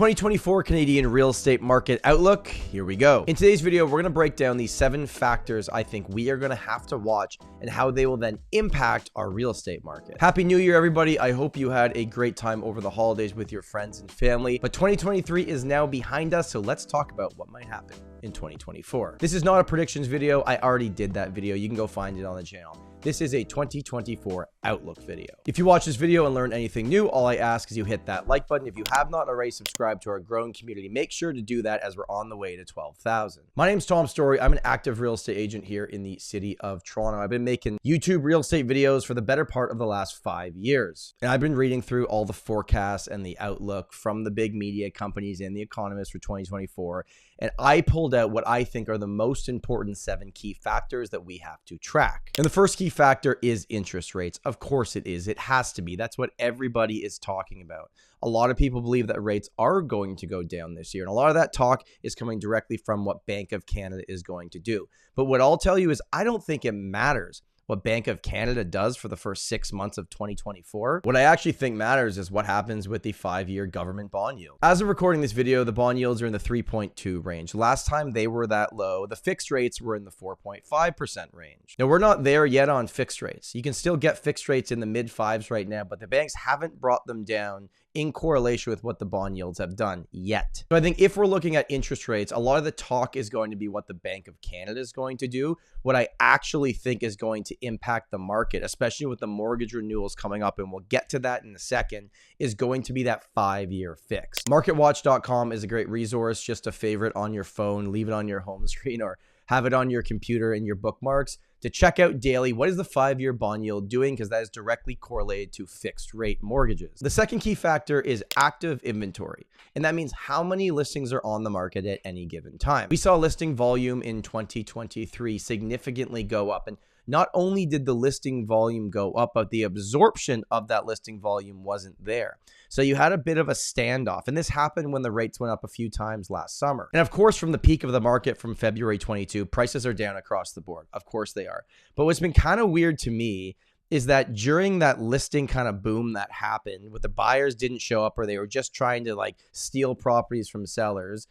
2024 Canadian real estate market outlook. Here we go. In today's video, we're going to break down the 7 factors I think we are going to have to watch and how they will then impact our real estate market. Happy New Year, everybody. I hope you had a great time over the holidays with your friends and family, but 2023 is now behind us, so let's talk about what might happen in 2024. This is not a predictions video. I already did that video. You can go find it on the channel. This is a 2024 outlook video. If you watch this video and learn anything new, all I ask is you hit that like button. If you have not already subscribed to our growing community, make sure to do that as we're on the way to 12,000. My name's Tom Storey. I'm an active real estate agent here in the city of Toronto. I've been making YouTube real estate videos for the better part of the last 5 years. And I've been reading through all the forecasts and the outlook from the big media companies and the economists for 2024. And I pulled out what I think are the most important 7 key factors that we have to track. And the first key factor is interest rates. Of course it is. It has to be. That's what everybody is talking about. A lot of people believe that rates are going to go down this year. And a lot of that talk is coming directly from what Bank of Canada is going to do. But what I'll tell you is I don't think it matters what Bank of Canada does for the first 6 months of 2024. What I actually think matters is what happens with the 5-year government bond yield. As of recording this video, the bond yields are in the 3.2 range. Last time they were that low, the fixed rates were in the 4.5% range. Now, we're not there yet on fixed rates. You can still get fixed rates in the mid 5s right now, but the banks haven't brought them down in correlation with what the bond yields have done yet. So I think if we're looking at interest rates, a lot of the talk is going to be what the Bank of Canada is going to do. What I actually think is going to impact the market, especially with the mortgage renewals coming up, and we'll get to that in a second, is going to be that 5-year fix. MarketWatch.com is a great resource, just a favorite on your phone, leave it on your home screen or have it on your computer in your bookmarks to check out daily what is the 5-year bond yield doing, because that is directly correlated to fixed rate mortgages. The second key factor is active inventory, and that means how many listings are on the market at any given time. We saw listing volume in 2023 significantly go up, and not only did the listing volume go up, but the absorption of that listing volume wasn't there. So you had a bit of a standoff, and this happened when the rates went up a few times last summer. And of course, from the peak of the market from February 22, prices are down across the board. Of course they are. But what's been kind of weird to me is that during that listing kind of boom that happened, with the buyers didn't show up or they were just trying to like steal properties from sellers,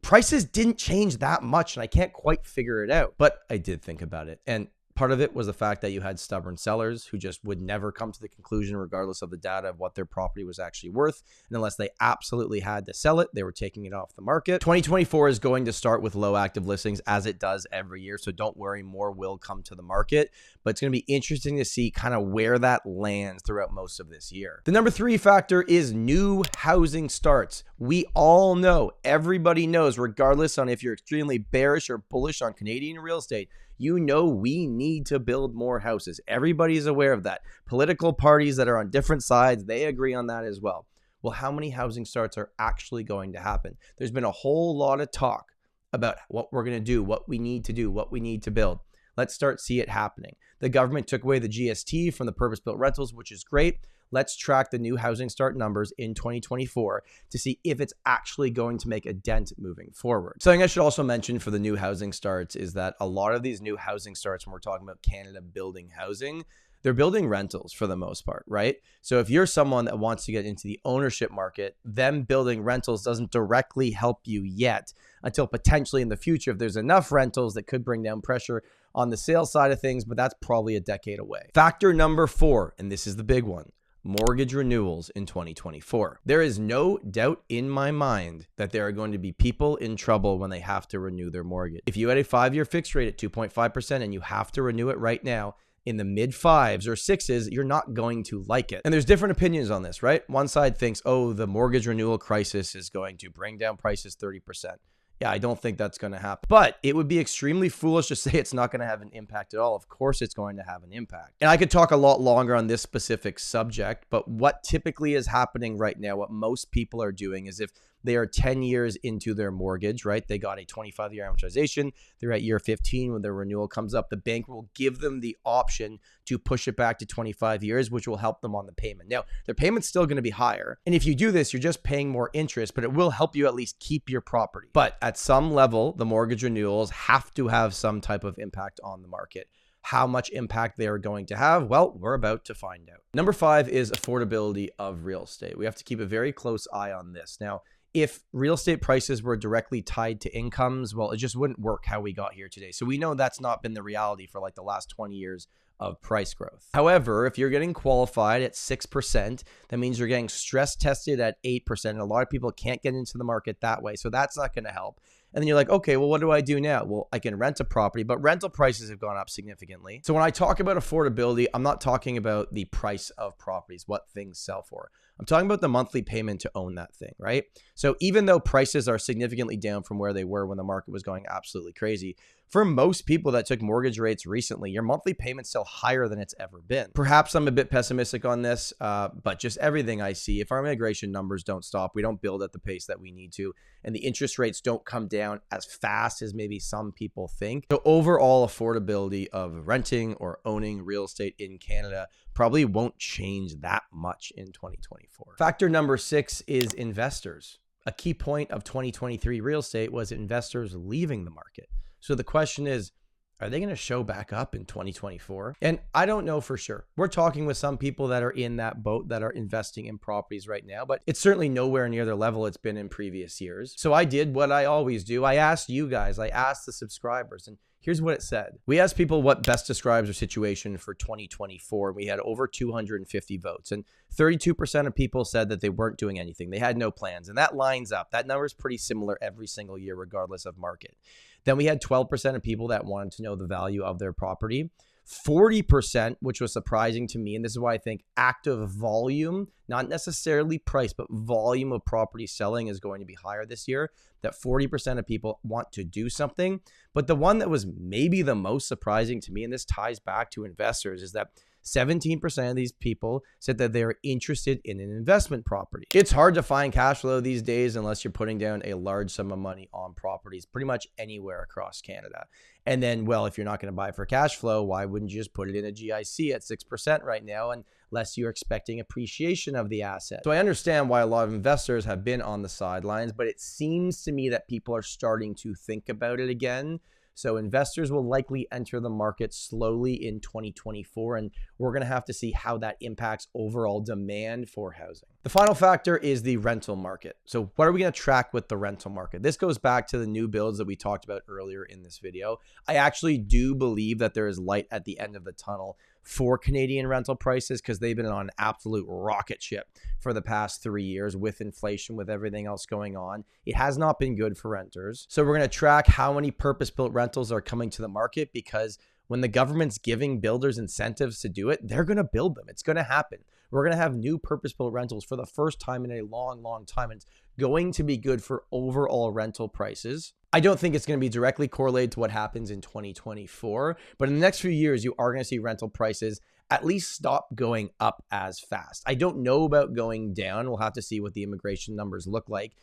prices didn't change that much, and I can't quite figure it out. But I did think about it, and part of it was the fact that you had stubborn sellers who just would never come to the conclusion, regardless of the data, of what their property was actually worth. And unless they absolutely had to sell it, they were taking it off the market. 2024 is going to start with low active listings, as it does every year. So don't worry, more will come to the market. But it's going to be interesting to see kind of where that lands throughout most of this year. The number 3 factor is new housing starts. We all know, everybody knows, regardless on if you're extremely bearish or bullish on Canadian real estate, you know we need to build more houses. Everybody's aware of that. Political parties that are on different sides, they agree on that as well. Well, how many housing starts are actually going to happen? There's been a whole lot of talk about what we're going to do, what we need to do, what we need to build. Let's start see it happening. The government took away the GST from the purpose-built rentals, which is great. Let's track the new housing start numbers in 2024 to see if it's actually going to make a dent moving forward. Something I should also mention for the new housing starts is that a lot of these new housing starts, when we're talking about Canada building housing, they're building rentals for the most part, right? So if you're someone that wants to get into the ownership market, them building rentals doesn't directly help you yet, until potentially in the future, if there's enough rentals, that could bring down pressure on the sales side of things, but that's probably a decade away. Factor number 4, and this is the big one: mortgage renewals in 2024. There is no doubt in my mind that there are going to be people in trouble when they have to renew their mortgage. If you had a 5-year fixed rate at 2.5% and you have to renew it right now in the mid 5s or 6s, you're not going to like it. And there's different opinions on this, right? One side thinks, oh, the mortgage renewal crisis is going to bring down prices 30%. Yeah, I don't think that's going to happen. But it would be extremely foolish to say it's not going to have an impact at all. Of course, it's going to have an impact. And I could talk a lot longer on this specific subject, but what typically is happening right now, what most people are doing is if they are 10 years into their mortgage, right? They got a 25-year amortization. They're at year 15 when their renewal comes up. The bank will give them the option to push it back to 25 years, which will help them on the payment. Now, their payment's still going to be higher. And if you do this, you're just paying more interest, but it will help you at least keep your property. But at some level, the mortgage renewals have to have some type of impact on the market. How much impact they are going to have? Well, we're about to find out. Number 5 is affordability of real estate. We have to keep a very close eye on this. Now, if real estate prices were directly tied to incomes, well, it just wouldn't work how we got here today. So we know that's not been the reality for like the last 20 years of price growth. However, if you're getting qualified at 6%, that means you're getting stress tested at 8%. And a lot of people can't get into the market that way. So that's not going to help. And then you're like, okay, well, what do I do now? Well, I can rent a property, but rental prices have gone up significantly. So when I talk about affordability, I'm not talking about the price of properties, what things sell for. I'm talking about the monthly payment to own that thing, right? So even though prices are significantly down from where they were when the market was going absolutely crazy, for most people that took mortgage rates recently, your monthly payment's still higher than it's ever been. Perhaps I'm a bit pessimistic on this, but just everything I see, if our immigration numbers don't stop, we don't build at the pace that we need to, and the interest rates don't come down as fast as maybe some people think. So overall affordability of renting or owning real estate in Canada probably won't change that much in 2024. Factor number 6 is investors. A key point of 2023 real estate was investors leaving the market. So the question is, are they going to show back up in 2024? And I don't know for sure. We're talking with some people that are in that boat that are investing in properties right now, but it's certainly nowhere near the level it's been in previous years. So I did what I always do. I asked you guys, I asked the subscribers, and here's what it said. We asked people what best describes their situation for 2024. We had over 250 votes, and 32% of people said that they weren't doing anything. They had no plans, and that lines up. That number is pretty similar every single year, regardless of market. Then we had 12% of people that wanted to know the value of their property. 40%, which was surprising to me, and this is why I think active volume, not necessarily price, but volume of property selling is going to be higher this year, that 40% of people want to do something. But the one that was maybe the most surprising to me, and this ties back to investors, is that 17% of these people said that they're interested in an investment property. It's hard to find cash flow these days unless you're putting down a large sum of money on properties pretty much anywhere across Canada. And then, well, if you're not going to buy for cash flow, why wouldn't you just put it in a GIC at 6% right now, unless you're expecting appreciation of the asset? So I understand why a lot of investors have been on the sidelines, but it seems to me that people are starting to think about it again. So investors will likely enter the market slowly in 2024, and we're going to have to see how that impacts overall demand for housing. The final factor is the rental market. So what are we going to track with the rental market? This goes back to the new builds that we talked about earlier in this video. I actually do believe that there is light at the end of the tunnel for Canadian rental prices because they've been on an absolute rocket ship for the past 3 years with inflation, with everything else going on. It has not been good for renters. So we're going to track how many purpose-built rentals are coming to the market, because when the government's giving builders incentives to do it, they're going to build them. It's going to happen. We're going to have new purpose-built rentals for the first time in a long, long time. And it's going to be good for overall rental prices. I don't think it's going to be directly correlated to what happens in 2024, but in the next few years, you are going to see rental prices at least stop going up as fast. I don't know about going down. We'll have to see what the immigration numbers look like,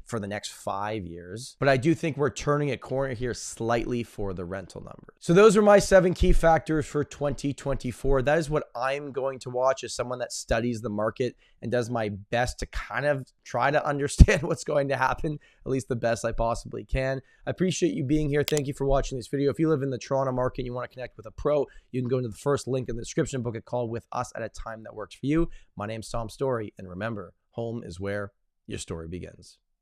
for the next 5 years. But I do think we're turning a corner here slightly for the rental numbers. So those are my 7 key factors for 2024. That is what I'm going to watch as someone that studies the market and does my best to kind of try to understand what's going to happen, at least the best I possibly can. I appreciate you being here. Thank you for watching this video. If you live in the Toronto market and you want to connect with a pro, you can go into the first link in the description, book a call with us at a time that works for you. My name's Tom Storey, and remember, home is where your story begins.